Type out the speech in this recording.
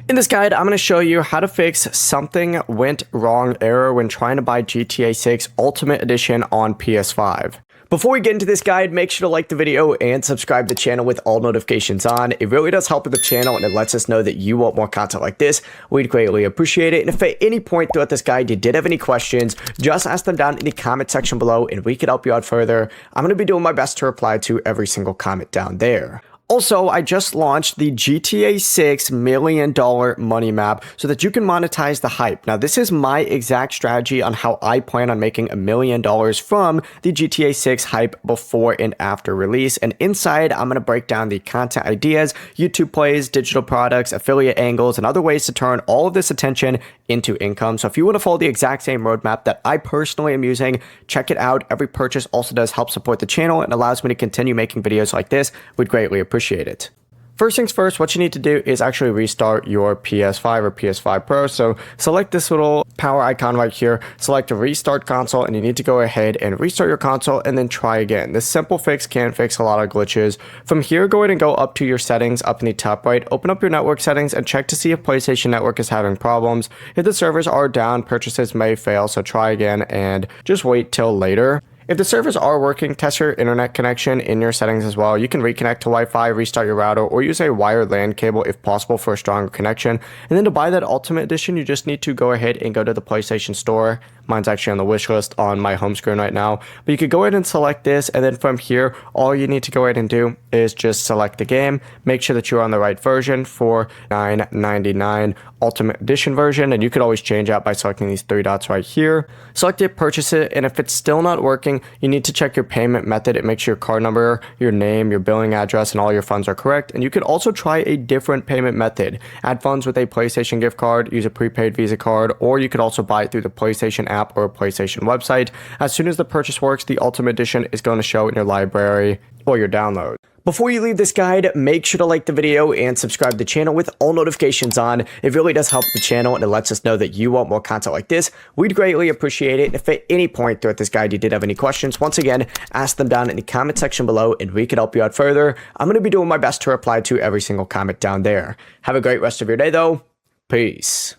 In this guide, I'm going to show you how to fix something went wrong error when trying to buy GTA 6 Ultimate Edition on PS5. Before we get into this guide, make sure to like the video and subscribe to the channel with all notifications on. It really does help with the channel and it lets us know that you want more content like this. We'd greatly appreciate it. And if at any point throughout this guide you did have any questions, just ask them down in the comment section below and we could help you out further. I'm going to be doing my best to reply to every single comment down there. Also, I just launched the GTA 6 $1 million money map so that you can monetize the hype. Now, this is my exact strategy on how I plan on making $1 million from the GTA 6 hype before and after release. And inside, I'm going to break down the content ideas, YouTube plays, digital products, affiliate angles, and other ways to turn all of this attention into income. So if you want to follow the exact same roadmap that I personally am using, check it out. Every purchase also does help support the channel and allows me to continue making videos like this. We'd greatly appreciate it. First things first, what you need to do is actually restart your PS5 or PS5 Pro. So select this little power icon right here, select a restart console, and you need to go ahead and restart your console and then try again. This simple fix can fix a lot of glitches. From here, go ahead and go up to your settings up in the top right, open up your network settings and check to see if PlayStation Network is having problems. If the servers are down, purchases may fail, so try again and just wait till later. If the servers are working, test your internet connection in your settings as well. You can reconnect to Wi-Fi, restart your router, or use a wired LAN cable if possible for a stronger connection. And then to buy that Ultimate Edition, you just need to go ahead and go to the PlayStation Store. Mine's actually on the wish list on my home screen right now. But you could go ahead and select this, and then from here, all you need to go ahead and do is just select the game. Make sure that you're on the right version for $9.99 Ultimate Edition version, and you could always change out by selecting these three dots right here. Select it, purchase it, and if it's still not working, you need to check your payment method. It makes your card number, your name, your billing address, and all your funds are correct. And you could also try a different payment method. Add funds with a PlayStation gift card, use a prepaid Visa card, or you could also buy it through the PlayStation app or a PlayStation website. As soon as the purchase works, the Ultimate Edition is going to show in your library or your download. Before you leave this guide, make sure to like the video and subscribe to the channel with all notifications on. It really does help the channel and it lets us know that you want more content like this. We'd greatly appreciate it. If at any point throughout this guide you did have any questions, once again, ask them down in the comment section below and we can help you out further. I'm going to be doing my best to reply to every single comment down there. Have a great rest of your day though. Peace.